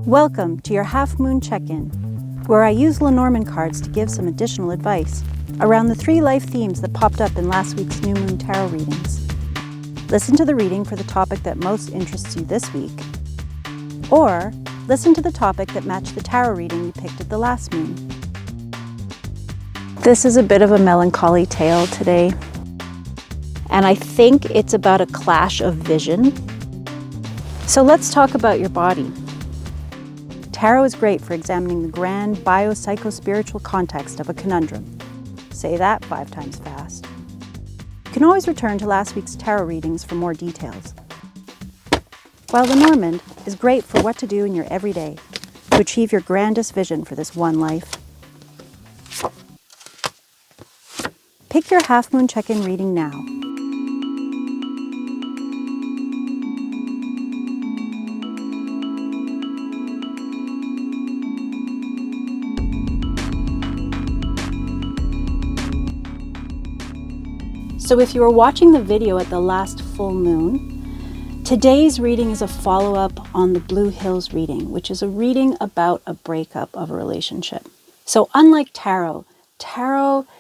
Welcome to your Half Moon Check-In, where I use Lenormand cards to give some additional advice around the 3 life themes that popped up in last week's New Moon Tarot readings. Listen to the reading for the topic that most interests you this week, or listen to the topic that matched the tarot reading you picked at the last moon. This is a bit of a melancholy tale today, and I think it's about a clash of vision. So let's talk about your body. Tarot is great for examining the grand biopsychospiritual context of a conundrum. Say that 5 times fast. You can always return to last week's tarot readings for more details. While Lenormand is great for what to do in your everyday to achieve your grandest vision for this one life. Pick your Half Moon Check-In reading now. So if you were watching the video at the last full moon, today's reading is a follow-up on the Blue Hills reading, which is a reading about a breakup of a relationship. So unlike tarot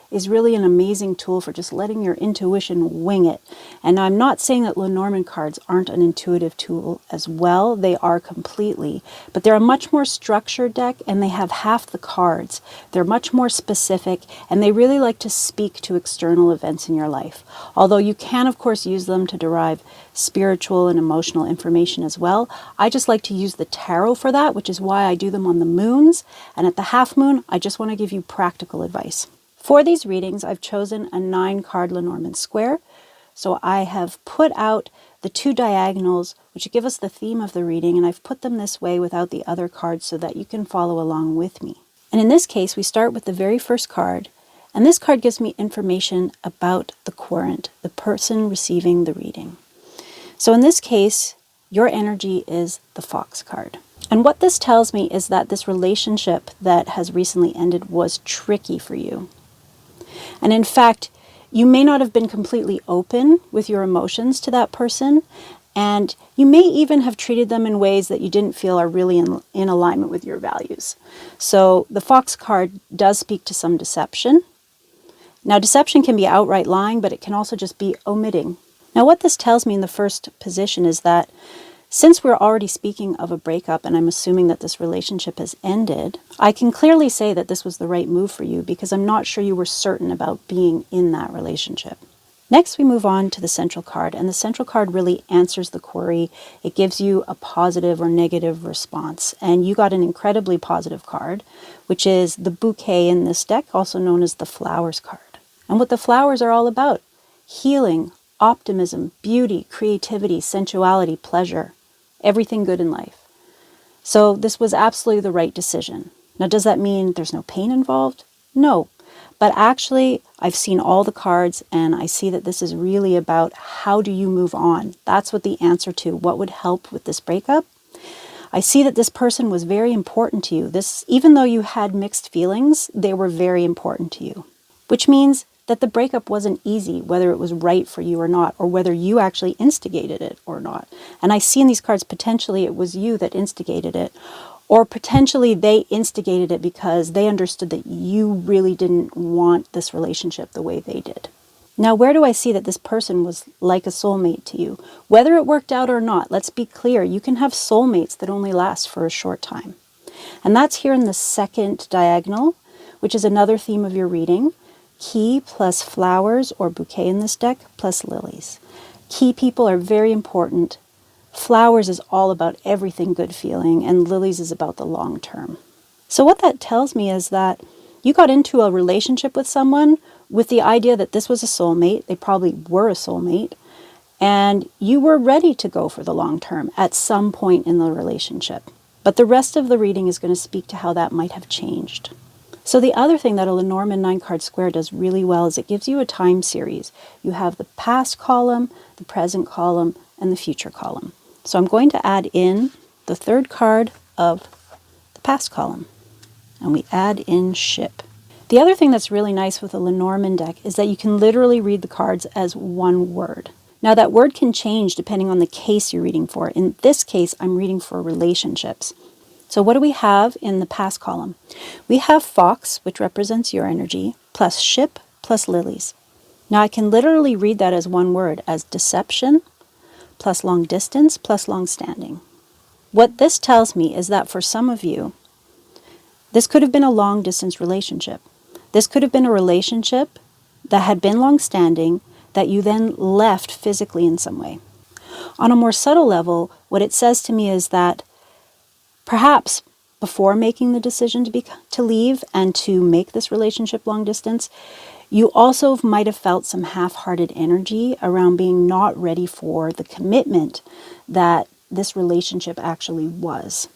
is really an amazing tool for just letting your intuition wing it. And I'm not saying that Lenormand cards aren't an intuitive tool as well. They are completely. But they're a much more structured deck, and they have half the cards. They're much more specific, and they really like to speak to external events in your life. Although you can, of course, use them to derive spiritual and emotional information as well. I just like to use the tarot for that, which is why I do them on the moons. And at the half moon, I just want to give you practical advice. For these readings, I've chosen a 9-card Lenormand square. So I have put out the 2 diagonals, which give us the theme of the reading, and I've put them this way without the other cards so that you can follow along with me. And in this case, we start with the very first card, and this card gives me information about the querent, the person receiving the reading. So in this case, your energy is the Fox card. And what this tells me is that this relationship that has recently ended was tricky for you. And in fact, you may not have been completely open with your emotions to that person, and you may even have treated them in ways that you didn't feel are really in alignment with your values. So the Fox card does speak to some deception. Now, deception can be outright lying, but it can also just be omitting. Now, what this tells me in the first position is that since we're already speaking of a breakup, and I'm assuming that this relationship has ended, I can clearly say that this was the right move for you because I'm not sure you were certain about being in that relationship. Next, we move on to the central card, and the central card really answers the query. It gives you a positive or negative response, and you got an incredibly positive card, which is the bouquet in this deck, also known as the flowers card. And what the flowers are all about: healing, optimism, beauty, creativity, sensuality, pleasure. Everything good in life. So this was absolutely the right decision. Now, does that mean there's no pain involved? No. But actually, I've seen all the cards, and I see that this is really about how do you move on. That's what the answer to what would help with this breakup. I see that this person was very important to you. Even though you had mixed feelings, they were very important to you. Which means that the breakup wasn't easy, whether it was right for you or not, or whether you actually instigated it or not. And I see in these cards, potentially it was you that instigated it, or potentially they instigated it because they understood that you really didn't want this relationship the way they did. Now, where do I see that this person was like a soulmate to you? Whether it worked out or not, let's be clear, you can have soulmates that only last for a short time. And that's here in the second diagonal, which is another theme of your reading. Key plus flowers or bouquet in this deck plus lilies. Key people are very important. Flowers is all about everything good feeling, and lilies is about the long term. So what that tells me is that you got into a relationship with someone with the idea that this was a soulmate. They probably were a soulmate, and you were ready to go for the long term at some point in the relationship. But the rest of the reading is going to speak to how that might have changed. So the other thing that a Lenormand 9-card square does really well is it gives you a time series. You have the past column, the present column, and the future column. So I'm going to add in the 3rd card of the past column. And we add in ship. The other thing that's really nice with a Lenormand deck is that you can literally read the cards as one word. Now that word can change depending on the case you're reading for. In this case, I'm reading for relationships. So what do we have in the past column? We have fox, which represents your energy, plus ship, plus lilies. Now I can literally read that as one word, as deception, plus long distance, plus long standing. What this tells me is that for some of you, this could have been a long distance relationship. This could have been a relationship that had been long standing that you then left physically in some way. On a more subtle level, what it says to me is that perhaps before making the decision to leave and to make this relationship long distance, you also might have felt some half-hearted energy around being not ready for the commitment that this relationship actually was.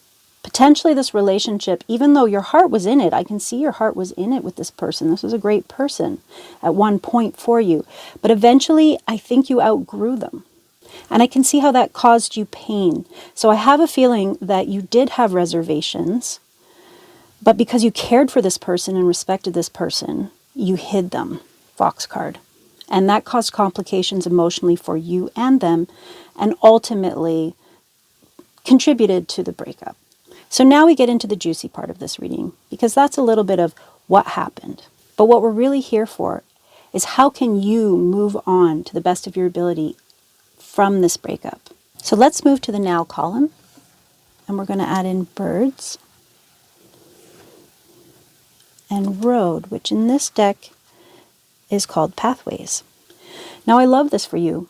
Potentially this relationship, even though your heart was in it, I can see your heart was in it with this person. This was a great person at one point for you. But eventually, I think you outgrew them. And I can see how that caused you pain. So I have a feeling that you did have reservations, but because you cared for this person and respected this person, you hid them, Fox card. And that caused complications emotionally for you and them, and ultimately contributed to the breakup. So now we get into the juicy part of this reading, because that's a little bit of what happened. But what we're really here for is how can you move on to the best of your ability from this breakup. So let's move to the now column, and we're going to add in birds and road, which in this deck is called pathways. Now I love this for you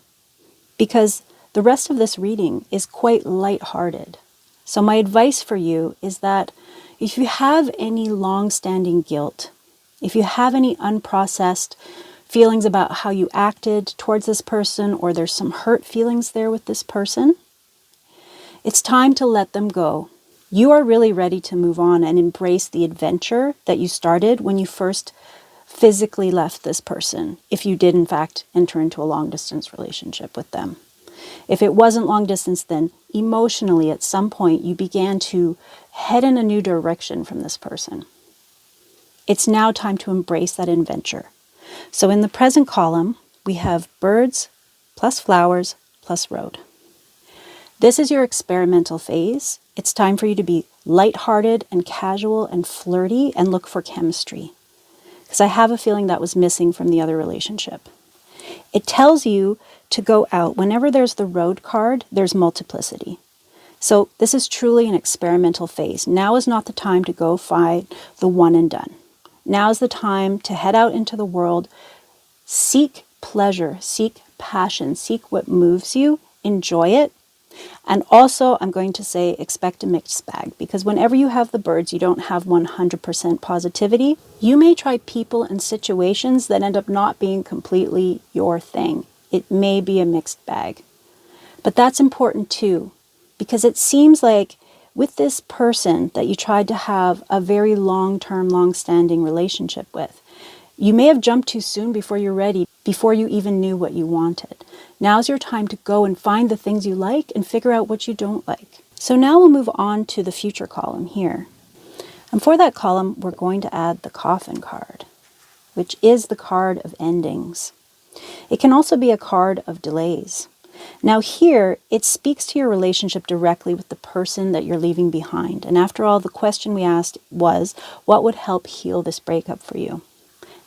because the rest of this reading is quite lighthearted. So my advice for you is that if you have any long-standing guilt, if you have any unprocessed feelings about how you acted towards this person, or there's some hurt feelings there with this person, it's time to let them go. You are really ready to move on and embrace the adventure that you started when you first physically left this person, if you did in fact enter into a long-distance relationship with them. If it wasn't long distance, then emotionally at some point you began to head in a new direction from this person. It's now time to embrace that adventure. So in the present column, we have birds plus flowers plus road. This is your experimental phase. It's time for you to be lighthearted and casual and flirty and look for chemistry. Because I have a feeling that was missing from the other relationship. It tells you to go out. Whenever there's the road card, there's multiplicity. So this is truly an experimental phase. Now is not the time to go find the one and done. Now is the time to head out into the world, seek pleasure, seek passion, seek what moves you, enjoy it. And also, I'm going to say, expect a mixed bag, because whenever you have the birds, you don't have 100% positivity. You may try people and situations that end up not being completely your thing. It may be a mixed bag. But that's important too, because it seems like with this person that you tried to have a very long-term, long-standing relationship with, you may have jumped too soon before you're ready, before you even knew what you wanted. Now's your time to go and find the things you like and figure out what you don't like. So now we'll move on to the future column here. And for that column, we're going to add the coffin card, which is the card of endings. It can also be a card of delays. Now here, it speaks to your relationship directly with the person that you're leaving behind. And after all, the question we asked was, what would help heal this breakup for you?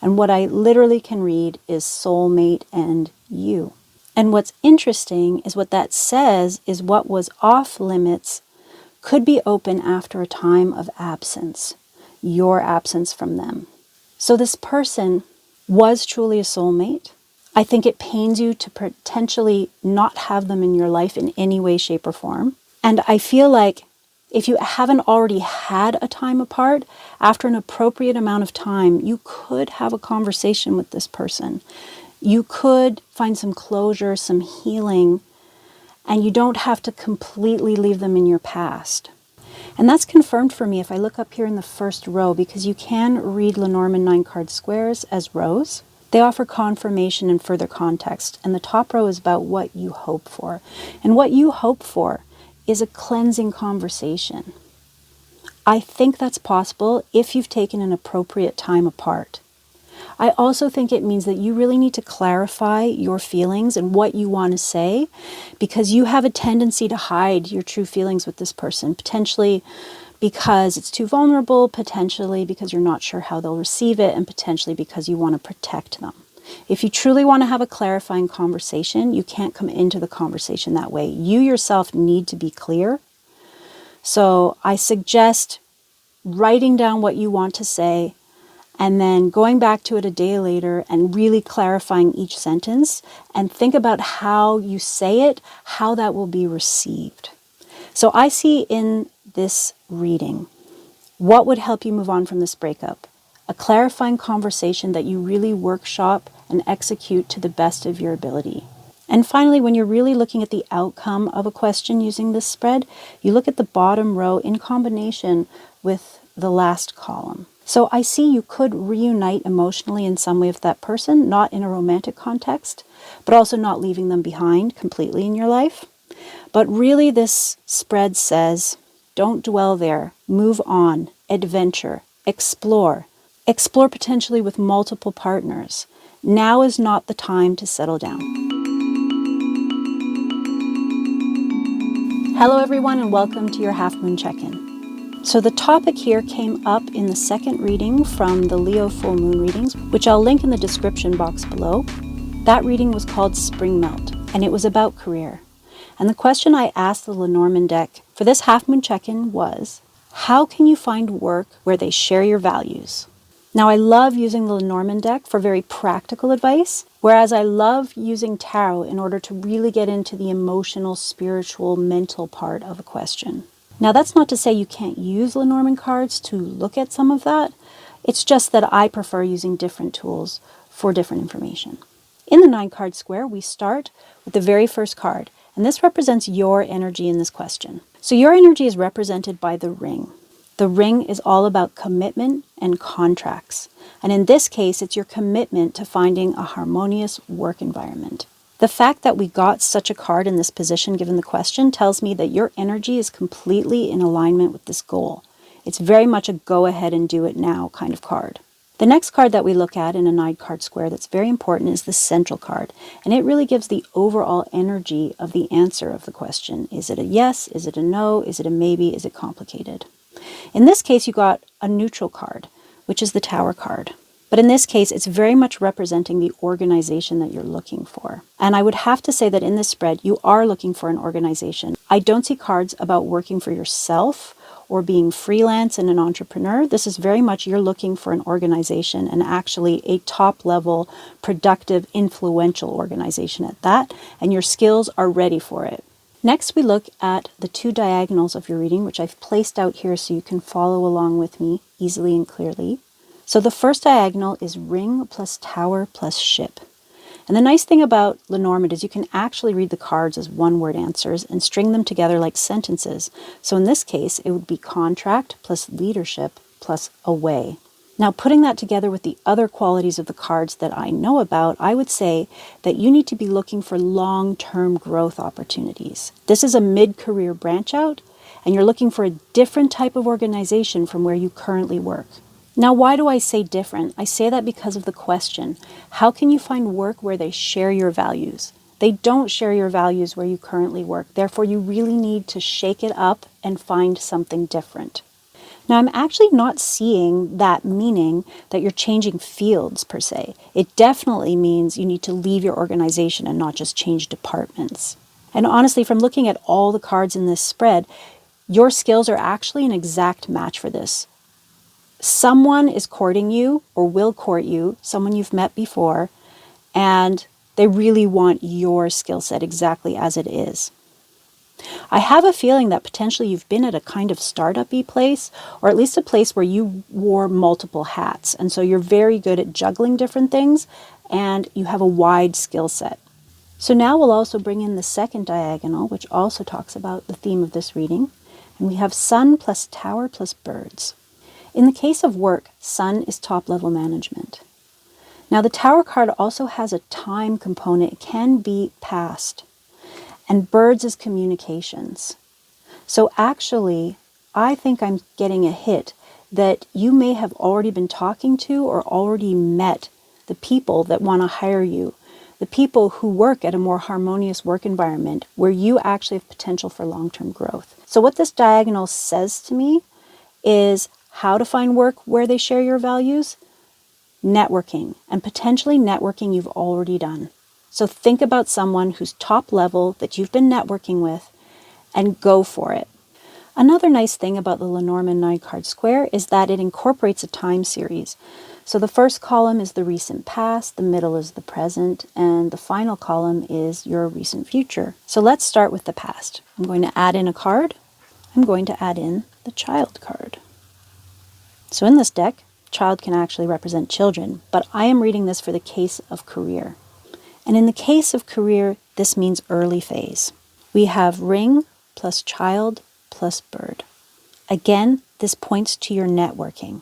And what I literally can read is soulmate and you. And what's interesting is what that says is what was off limits could be open after a time of absence, your absence from them. So this person was truly a soulmate. I think it pains you to potentially not have them in your life in any way, shape, or form. And I feel like if you haven't already had a time apart, after an appropriate amount of time, you could have a conversation with this person. You could find some closure, some healing, and you don't have to completely leave them in your past. And that's confirmed for me if I look up here in the first row, because you can read Lenormand 9 card squares as rows. They offer confirmation and further context, and the top row is about what you hope for. And what you hope for is a cleansing conversation. I think that's possible if you've taken an appropriate time apart. I also think it means that you really need to clarify your feelings and what you want to say, because you have a tendency to hide your true feelings with this person, potentially because it's too vulnerable, potentially because you're not sure how they'll receive it, and potentially because you want to protect them. If you truly want to have a clarifying conversation, you can't come into the conversation that way. You yourself need to be clear. So I suggest writing down what you want to say and then going back to it a day later and really clarifying each sentence, and think about how you say it, how that will be received. So I see in this reading what would help you move on from this breakup. A clarifying conversation that you really workshop and execute to the best of your ability. And finally, when you're really looking at the outcome of a question using this spread, you look at the bottom row in combination with the last column. So I see you could reunite emotionally in some way with that person, not in a romantic context, but also not leaving them behind completely in your life. But really this spread says, don't dwell there, move on, adventure, explore. Explore potentially with multiple partners. Now is not the time to settle down. Hello everyone, and welcome to your Half Moon Check-In. So the topic here came up in the second reading from the Leo full moon readings, which I'll link in the description box below. That reading was called Spring Melt, and it was about career. And the question I asked the Lenormand deck for this Half Moon Check-In was, how can you find work where they share your values? Now, I love using the Lenormand deck for very practical advice, whereas I love using tarot in order to really get into the emotional, spiritual, mental part of a question. Now, that's not to say you can't use Lenormand cards to look at some of that. It's just that I prefer using different tools for different information. In the 9-card square, we start with the very first card, and this represents your energy in this question. So your energy is represented by the ring. The ring is all about commitment and contracts. And in this case, it's your commitment to finding a harmonious work environment. The fact that we got such a card in this position given the question tells me that your energy is completely in alignment with this goal. It's very much a go ahead and do it now kind of card. The next card that we look at in a 9-card square that's very important is the central card. And it really gives the overall energy of the answer of the question. Is it a yes? Is it a no? Is it a maybe? Is it complicated? In this case, you got a neutral card, which is the Tower card. But in this case, it's very much representing the organization that you're looking for. And I would have to say that in this spread, you are looking for an organization. I don't see cards about working for yourself or being freelance and an entrepreneur. This is very much you're looking for an organization, and actually a top-level, productive, influential organization at that, and your skills are ready for it. Next, we look at the 2 diagonals of your reading, which I've placed out here so you can follow along with me easily and clearly. So the first diagonal is ring plus tower plus ship. And the nice thing about Lenormand is you can actually read the cards as one-word answers and string them together like sentences. So in this case, it would be contract plus leadership plus away. Now, putting that together with the other qualities of the cards that I know about, I would say that you need to be looking for long-term growth opportunities. This is a mid-career branch out, and you're looking for a different type of organization from where you currently work. Now, why do I say different? I say that because of the question. How can you find work where they share your values? They don't share your values where you currently work. Therefore, you really need to shake it up and find something different. Now, I'm actually not seeing that meaning that you're changing fields per se. It definitely means you need to leave your organization and not just change departments. And honestly, from looking at all the cards in this spread, your skills are actually an exact match for this. Someone is courting you or will court you, someone you've met before, and they really want your skill set exactly as it is. I have a feeling that potentially you've been at a kind of startup-y place, or at least a place where you wore multiple hats. And so you're very good at juggling different things, and you have a wide skill set. So now we'll also bring in the second diagonal, which also talks about the theme of this reading. And we have sun plus tower plus birds. In the case of work, sun is top-level management. Now the Tower card also has a time component. It can be past. And birds is communications. So actually, I think I'm getting a hit that you may have already been talking to or already met the people that want to hire you, the people who work at a more harmonious work environment where you actually have potential for long-term growth. So what this diagonal says to me is how to find work where they share your values, networking, and potentially networking you've already done. So think about someone who's top level that you've been networking with and go for it. Another nice thing about the Lenormand 9-card square is that it incorporates a time series. So the first column is the recent past, the middle is the present, and the final column is your recent future. So let's start with the past. I'm going to add in a card. I'm going to add in the child card. So in this deck, child can actually represent children, but I am reading this for the case of career. And in the case of career, this means early phase. We have ring plus child plus bird. Again, this points to your networking.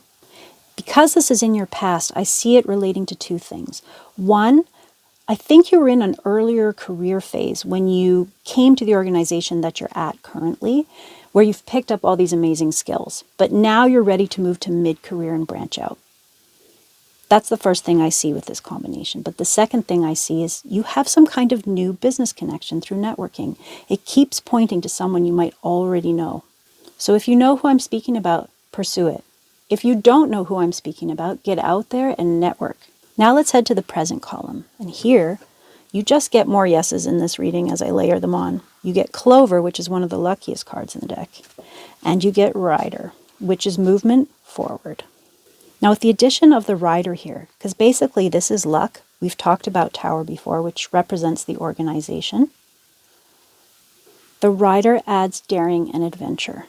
Because this is in your past, I see it relating to two things. One, I think you were in an earlier career phase when you came to the organization that you're at currently, where you've picked up all these amazing skills, but now you're ready to move to mid-career and branch out. That's the first thing I see with this combination. But the second thing I see is you have some kind of new business connection through networking. It keeps pointing to someone you might already know. So if you know who I'm speaking about, pursue it. If you don't know who I'm speaking about, get out there and network. Now let's head to the present column. And here, you just get more yeses in this reading as I layer them on. You get Clover, which is one of the luckiest cards in the deck. And you get Rider, which is movement forward. Now with the addition of the Rider here, because basically this is luck. We've talked about Tower before, which represents the organization. The Rider adds daring and adventure.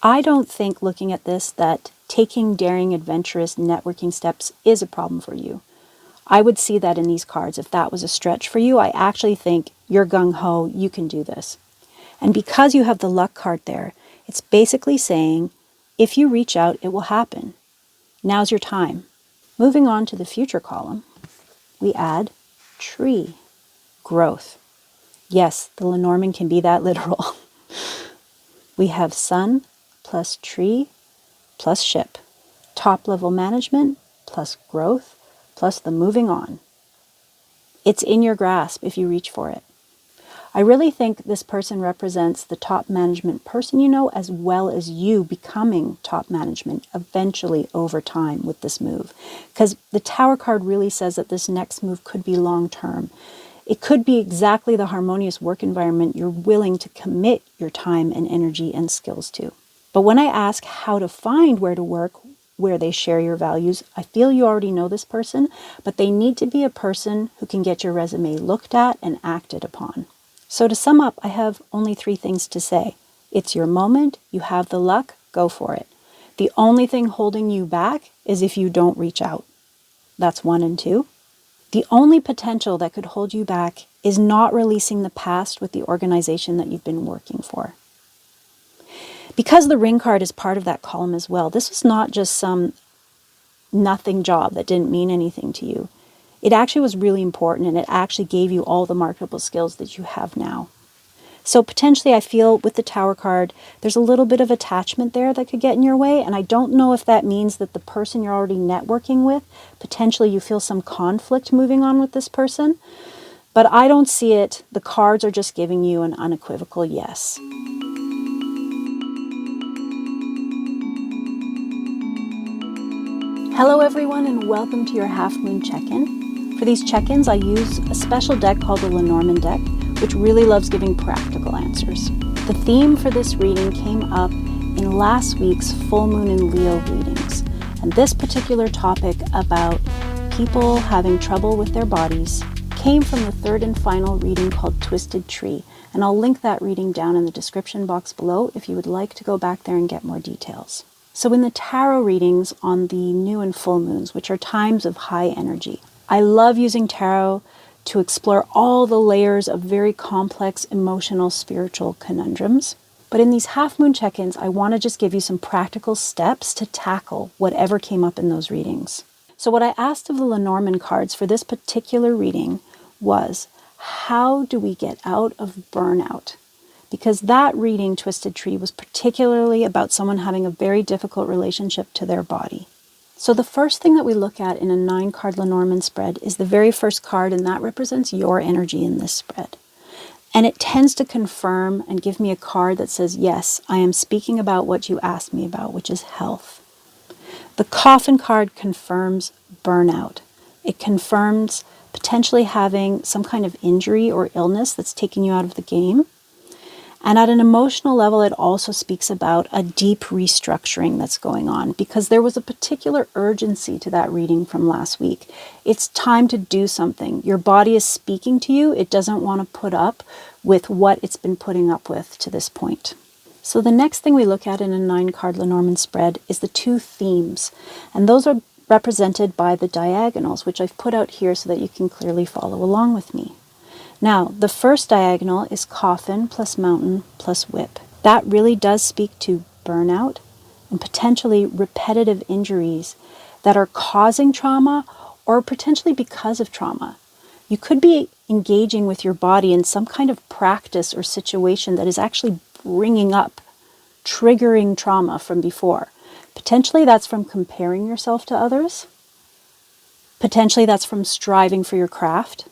I don't think looking at this that taking daring, adventurous networking steps is a problem for you. I would see that in these cards. If that was a stretch for you, I actually think you're gung-ho, you can do this. And because you have the luck card there, it's basically saying, if you reach out, it will happen. Now's your time. Moving on to the future column, we add tree, growth. Yes, the Lenormand can be that literal. We have sun plus tree plus ship, top level management plus growth plus the moving on. It's in your grasp if you reach for it. I really think this person represents the top management person you know, as well as you becoming top management eventually over time with this move. Because the Tower card really says that this next move could be long term. It could be exactly the harmonious work environment you're willing to commit your time and energy and skills to. But when I ask how to find where to work, where they share your values, I feel you already know this person, but they need to be a person who can get your resume looked at and acted upon. So to sum up, I have only 3 things to say. It's your moment, you have the luck, go for it. The only thing holding you back is if you don't reach out. That's 1 and 2. The only potential that could hold you back is not releasing the past with the organization that you've been working for. Because the ring card is part of that column as well, this was not just some nothing job that didn't mean anything to you. It actually was really important, and it actually gave you all the marketable skills that you have now. So potentially I feel with the Tower card, there's a little bit of attachment there that could get in your way, and I don't know if that means that the person you're already networking with, potentially you feel some conflict moving on with this person, but I don't see it. The cards are just giving you an unequivocal yes. Hello everyone, and welcome to your half moon check-in. For these check-ins, I use a special deck called the Lenormand deck, which really loves giving practical answers. The theme for this reading came up in last week's full moon in Leo readings, and this particular topic about people having trouble with their bodies came from the 3rd and final reading called Twisted Tree, and I'll link that reading down in the description box below if you would like to go back there and get more details. So in the tarot readings on the new and full moons, which are times of high energy, I love using tarot to explore all the layers of very complex emotional, spiritual conundrums. But in these half moon check-ins, I want to just give you some practical steps to tackle whatever came up in those readings. So what I asked of the Lenormand cards for this particular reading was, how do we get out of burnout? Because that reading, Twisted Tree, was particularly about someone having a very difficult relationship to their body. So the first thing that we look at in a 9-card Lenormand spread is the very first card, and that represents your energy in this spread. And it tends to confirm and give me a card that says, yes, I am speaking about what you asked me about, which is health. The Coffin card confirms burnout. It confirms potentially having some kind of injury or illness that's taking you out of the game. And at an emotional level, it also speaks about a deep restructuring that's going on, because there was a particular urgency to that reading from last week. It's time to do something. Your body is speaking to you. It doesn't want to put up with what it's been putting up with to this point. So the next thing we look at in a 9-card Lenormand spread is the 2 themes. And those are represented by the diagonals, which I've put out here so that you can clearly follow along with me. Now, the first diagonal is coffin plus mountain plus whip. That really does speak to burnout and potentially repetitive injuries that are causing trauma or potentially because of trauma. You could be engaging with your body in some kind of practice or situation that is actually bringing up, triggering trauma from before. Potentially that's from comparing yourself to others. Potentially that's from striving for your craft.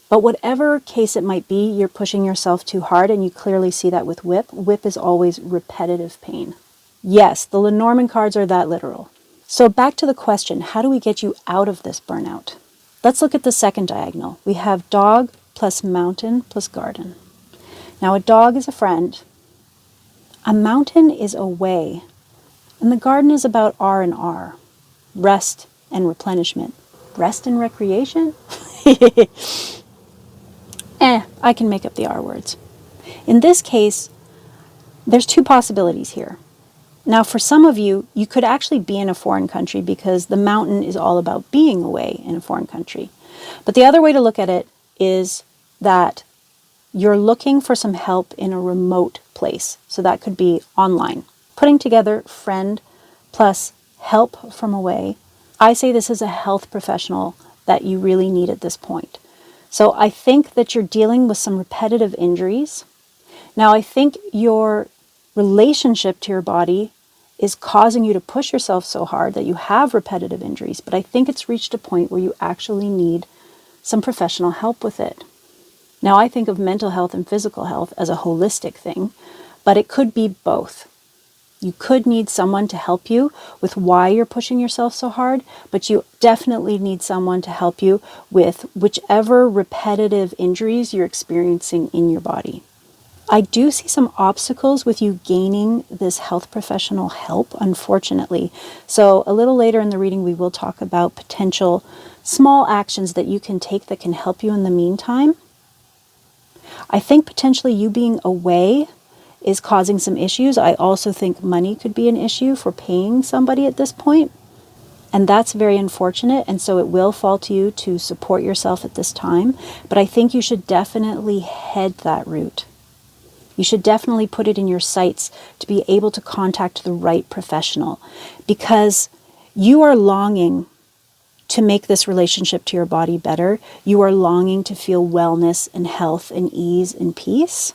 But whatever case it might be, you're pushing yourself too hard, and you clearly see that with whip. Whip is always repetitive pain. Yes, the Lenormand cards are that literal. So back to the question, how do we get you out of this burnout? Let's look at the second diagonal. We have dog plus mountain plus garden. Now a dog is a friend. A mountain is a way. And the garden is about R&R, rest and replenishment. Rest and recreation? I can make up the R words. In this case, there's 2 possibilities here. Now, for some of you, you could actually be in a foreign country because the mountain is all about being away in a foreign country. But the other way to look at it is that you're looking for some help in a remote place. So that could be online. Putting together friend plus help from away. I say this is a health professional that you really need at this point. So I think that you're dealing with some repetitive injuries. Now, I think your relationship to your body is causing you to push yourself so hard that you have repetitive injuries, but I think it's reached a point where you actually need some professional help with it. Now, I think of mental health and physical health as a holistic thing, but it could be both. You could need someone to help you with why you're pushing yourself so hard, but you definitely need someone to help you with whichever repetitive injuries you're experiencing in your body. I do see some obstacles with you gaining this health professional help, unfortunately. So a little later in the reading, we will talk about potential small actions that you can take that can help you in the meantime. I think potentially you being away is causing some issues. I also think money could be an issue for paying somebody at this point. And that's very unfortunate. And so it will fall to you to support yourself at this time. But I think you should definitely head that route. You should definitely put it in your sights to be able to contact the right professional, because you are longing to make this relationship to your body better. You are longing to feel wellness and health and ease and peace.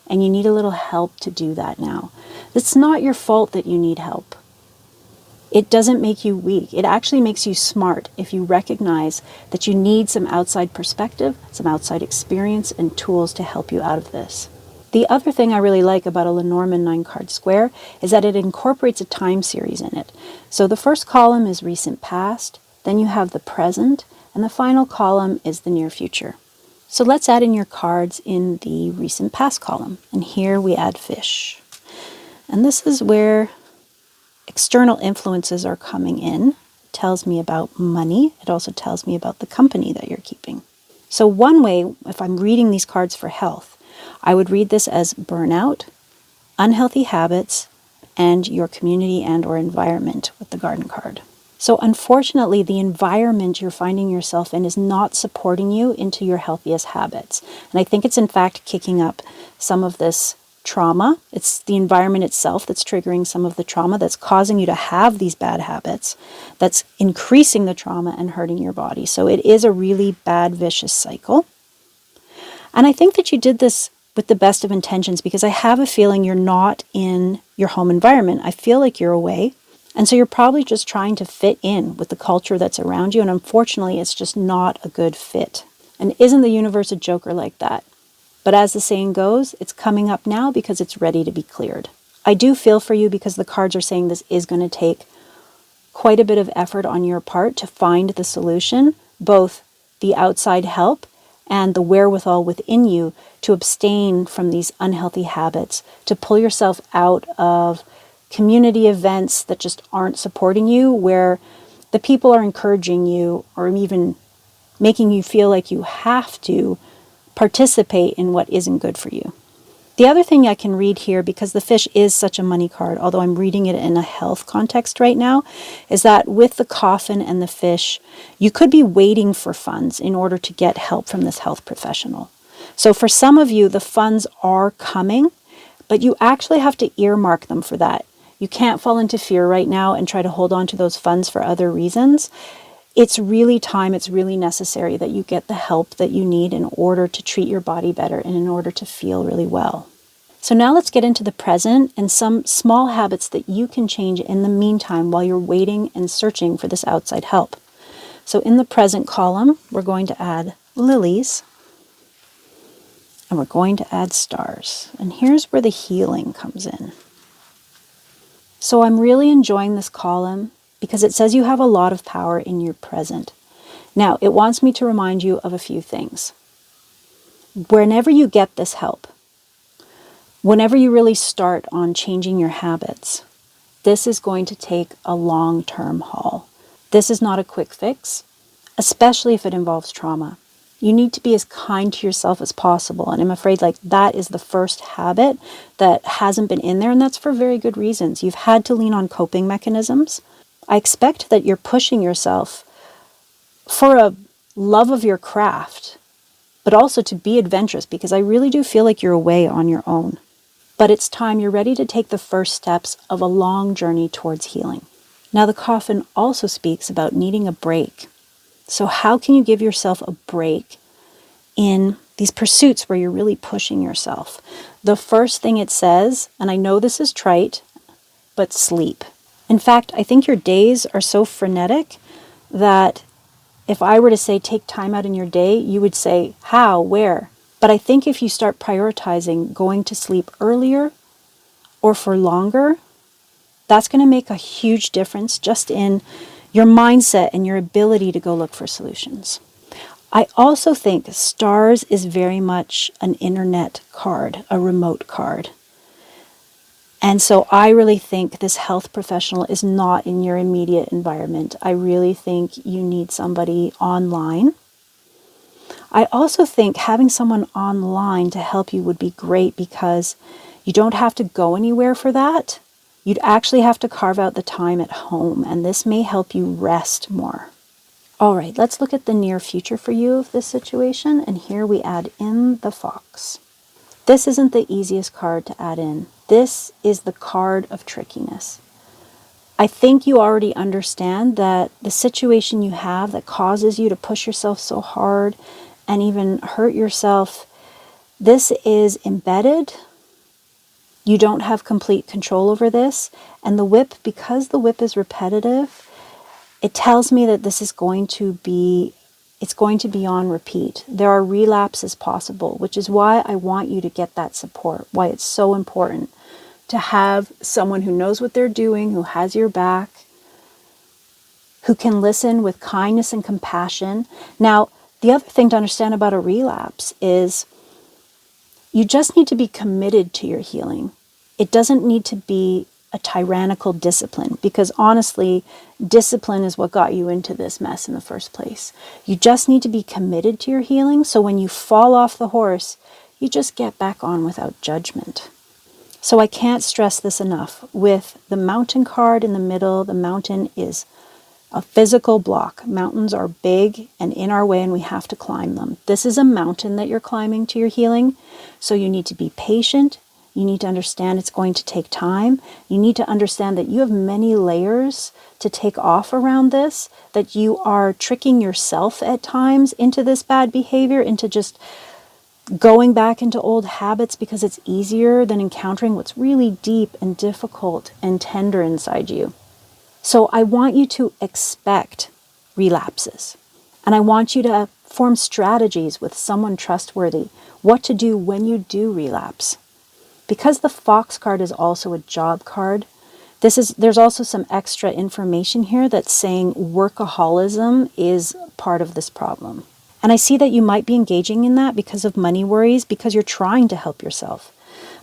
And you need a little help to do that now. It's not your fault that you need help. It doesn't make you weak. It actually makes you smart if you recognize that you need some outside perspective, some outside experience, and tools to help you out of this. The other thing I really like about a Lenormand 9-card square is that it incorporates a time series in it. So the first column is recent past, then you have the present, and the final column is the near future. So let's add in your cards in the recent past column. And here we add fish. And this is where external influences are coming in. It tells me about money. It also tells me about the company that you're keeping. So one way, if I'm reading these cards for health, I would read this as burnout, unhealthy habits, and your community and or environment with the garden card. So unfortunately, the environment you're finding yourself in is not supporting you into your healthiest habits. And I think it's in fact kicking up some of this trauma. It's the environment itself that's triggering some of the trauma that's causing you to have these bad habits, that's increasing the trauma and hurting your body. So it is a really bad, vicious cycle. And I think that you did this with the best of intentions, because I have a feeling you're not in your home environment. I feel like you're away. And so you're probably just trying to fit in with the culture that's around you. And unfortunately, it's just not a good fit. And isn't the universe a joker like that? But as the saying goes, it's coming up now because it's ready to be cleared. I do feel for you because the cards are saying this is going to take quite a bit of effort on your part to find the solution, both the outside help and the wherewithal within you to abstain from these unhealthy habits, to pull yourself out of community events that just aren't supporting you, where the people are encouraging you or even making you feel like you have to participate in what isn't good for you. The other thing I can read here, because the fish is such a money card, although I'm reading it in a health context right now, is that with the coffin and the fish, you could be waiting for funds in order to get help from this health professional. So for some of you, the funds are coming, but you actually have to earmark them for that. You can't fall into fear right now and try to hold on to those funds for other reasons. It's really time, it's really necessary that you get the help that you need in order to treat your body better and in order to feel really well. So now let's get into the present and some small habits that you can change in the meantime while you're waiting and searching for this outside help. So in the present column, we're going to add lilies and we're going to add stars. And here's where the healing comes in. So I'm really enjoying this column because it says you have a lot of power in your present. Now, it wants me to remind you of a few things. Whenever you get this help, whenever you really start on changing your habits, this is going to take a long-term haul. This is not a quick fix, especially if it involves trauma. You need to be as kind to yourself as possible. And I'm afraid that is the first habit that hasn't been in there. And that's for very good reasons. You've had to lean on coping mechanisms. I expect that you're pushing yourself for a love of your craft, but also to be adventurous, because I really do feel like you're away on your own. But it's time you're ready to take the first steps of a long journey towards healing. Now, the coffin also speaks about needing a break. So how can you give yourself a break in these pursuits where you're really pushing yourself? The first thing it says, and I know this is trite, but sleep. In fact, I think your days are so frenetic that if I were to say take time out in your day, you would say how, where? But I think if you start prioritizing going to sleep earlier or for longer, that's going to make a huge difference just in your mindset and your ability to go look for solutions. I also think stars is very much an internet card, a remote card. And so I really think this health professional is not in your immediate environment. I really think you need somebody online. I also think having someone online to help you would be great because you don't have to go anywhere for that. You'd actually have to carve out the time at home, and this may help you rest more. All right, let's look at the near future for you of this situation. And here we add in the fox. This isn't the easiest card to add in. This is the card of trickiness. I think you already understand that the situation you have that causes you to push yourself so hard and even hurt yourself, this is embedded. You don't have complete control over this. And the whip, because the whip is repetitive, it tells me that this is going to be on repeat. There are relapses possible, which is why I want you to get that support, why it's so important to have someone who knows what they're doing, who has your back, who can listen with kindness and compassion. Now, the other thing to understand about a relapse is you just need to be committed to your healing. It doesn't need to be a tyrannical discipline, because honestly, discipline is what got you into this mess in the first place. You just need to be committed to your healing, so when you fall off the horse, you just get back on without judgment. So I can't stress this enough. With the mountain card in the middle, the mountain is a physical block. Mountains are big and in our way, and we have to climb them. This is a mountain that you're climbing to your healing, so you need to be patient. You need to understand it's going to take time. You need to understand that you have many layers to take off around this, that you are tricking yourself at times into this bad behavior, into just going back into old habits because it's easier than encountering what's really deep and difficult and tender inside you. So I want you to expect relapses. And I want you to Form strategies with someone trustworthy, what to do when you do relapse. Because the Fox card is also a job card, there's also some extra information here that's saying workaholism is part of this problem. And I see that you might be engaging in that because of money worries, because you're trying to help yourself.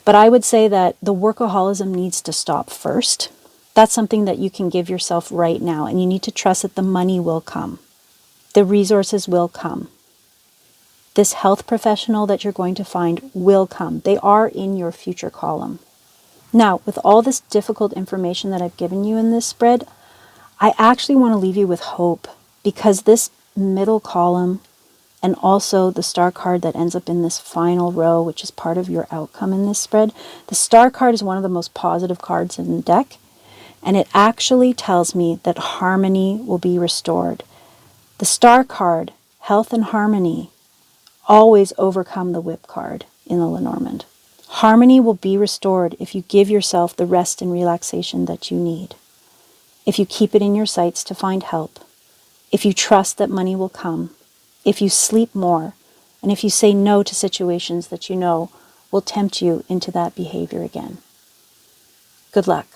But I would say that the workaholism needs to stop first. That's something that you can give yourself right now, and you need to trust that the money will come. The resources will come. This health professional that you're going to find will come. They are in your future column. Now, with all this difficult information that I've given you in this spread, I actually want to leave you with hope, because this middle column and also the star card that ends up in this final row, which is part of your outcome in this spread, the star card is one of the most positive cards in the deck, and it actually tells me that harmony will be restored. The star card, health and harmony, always overcome the whip card in the Lenormand. Harmony will be restored if you give yourself the rest and relaxation that you need. If you keep it in your sights to find help. If you trust that money will come. If you sleep more. And if you say no to situations that you know will tempt you into that behavior again. Good luck.